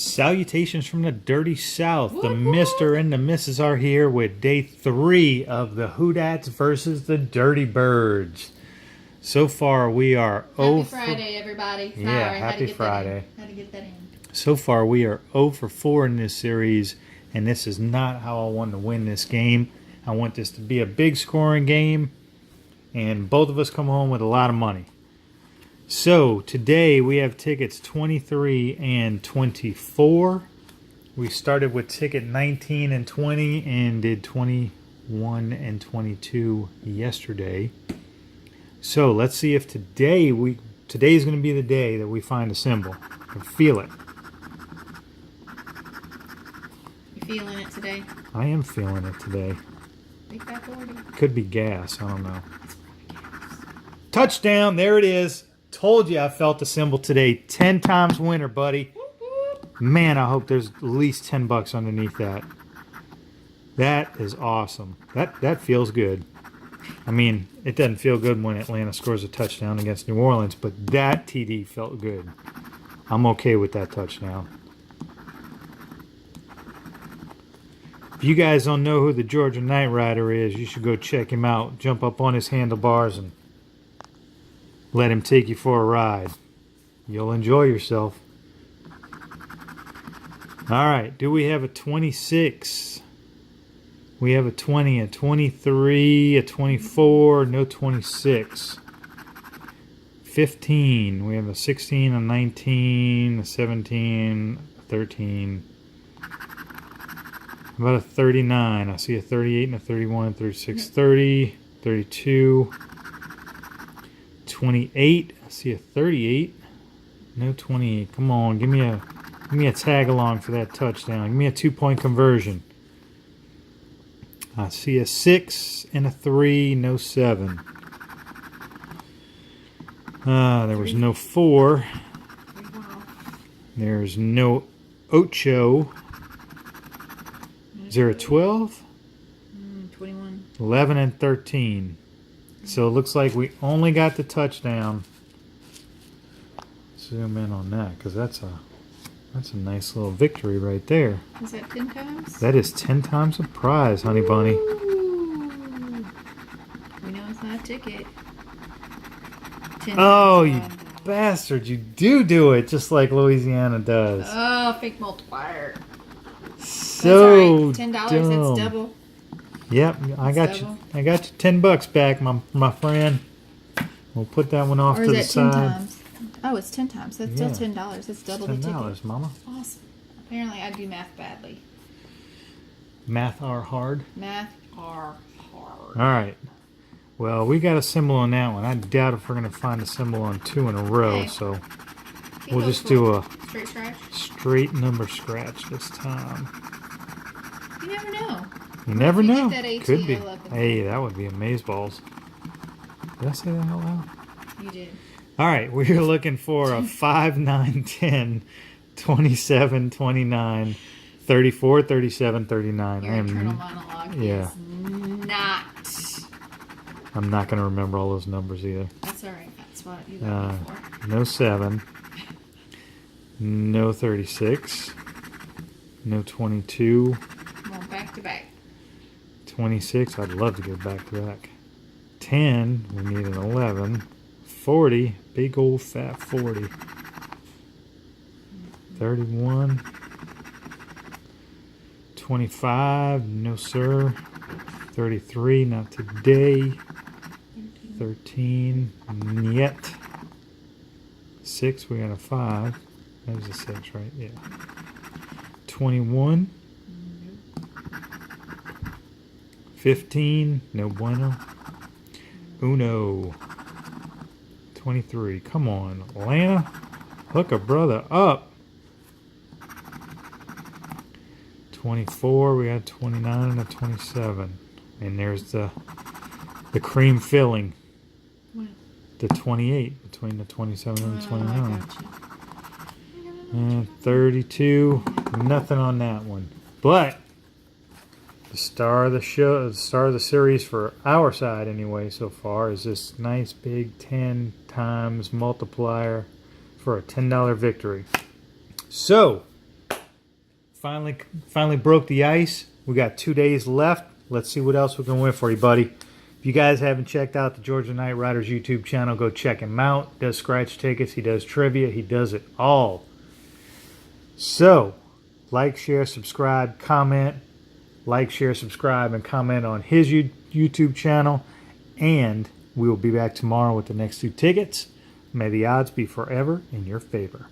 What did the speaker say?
Salutations from the dirty south. Whoop, The whoop. Mr. and the Mrs. are here with day 3 of the DATS versus the Dirty Birds. So far we are Happy Friday, everybody. Yeah, Sorry, happy Friday. Had to get that in. So far we are 0 for 4 in this series, and this is not how I want to win this game. I want this to be a big scoring game, and both of us come home with a lot of money. So today we have tickets 23 and 24. We started with ticket 19 and 20 and did 21 and 22 yesterday. So let's see if today's going to be the day that we find a symbol. I feel it. You feeling it today? I am feeling it today. Big fat 40. Could be gas. I don't know. Touchdown. There it is. Told you I felt the symbol today. 10 times winner, buddy. Man, I hope there's at least 10 bucks underneath that. That is awesome. That feels good. I mean, it doesn't feel good when Atlanta scores a touchdown against New Orleans, but that TD felt good. I'm okay with that touchdown. If you guys don't know who the Georgia KnightRider is, you should go check him out. Jump up on his handlebars and let him take you for a ride. You'll enjoy yourself. All right, do we have a 26? We have a 20, a 23, a 24, no 26. 15, we have a 16, a 19, a 17, a 13. About a 39. I see a 38 and a 31, 36, 30, 32. 28. I see a 38. No 28. Come on, give me a tag along for that touchdown. Give me a 2-point conversion. I see a 6 and a 3. No 7. There was no 4. There's no 8. Is there a 12? 21. 11 and 13. So it looks like we only got the touchdown. Zoom in on that, because that's a nice little victory right there. Is that 10 times? That is 10 times a prize, honey bunny. Ooh. We know it's not a ticket. 10 Oh, times you one. bastard. You do it just like Louisiana does. Oh, fake multiplier. So That's all right. $10, dumb. that's double. Yep, I got you. I got you 10 bucks back, my friend. We'll put that one off Or to the is that 10 side. times? Oh, it's 10 times. That's Yeah. still $10. That's double the $10, ticket. mama. Awesome. Apparently, I do math badly. Math are hard. Math are hard. All right. Well, we got a symbol on that one. I doubt if we're going to find a symbol on 2 in a row, Okay. so He we'll goes just for do a straight scratch. straight number scratch this time. You never know. You never If you know. get that Could 18, be. I love it. Hey, that would be amazeballs. Did I say that out loud? You did. All right, we're looking for a 5, 9, 10, 27, 29, 34, 37, 39. Your internal monologue yeah. is not. I'm not going to remember all those numbers either. That's all right. That's what you got me for. No 7. No 36. No 22. Come on, back to back. 26. I'd love to go back to back. 10. We need an 11. 40. Big old fat 40. 31. 25. No sir. 33. Not today. 13. Yet. 6. We got a 5. There's a 6, right? Yeah. 21. 15. No bueno. Uno. 23. Come on, Atlanta. Hook a brother up. 24. We got 29 and a 27. And there's the cream filling. What? The 28 between the 27 and the 29. I got you. And 32. Nothing on that one. But the star of the show, the star of the series for our side anyway so far is this nice big 10 times multiplier for a $10 victory. So finally broke the ice. We got 2 days left. Let's see what else we can win for you, buddy. If you guys haven't checked out the Georgia KnightRider's YouTube channel, go check him out. He does scratch tickets. He does trivia. He does it all. So, like, share, subscribe, comment. Like, share, subscribe, and comment on his YouTube channel. And we will be back tomorrow with the next 2 tickets. May the odds be forever in your favor.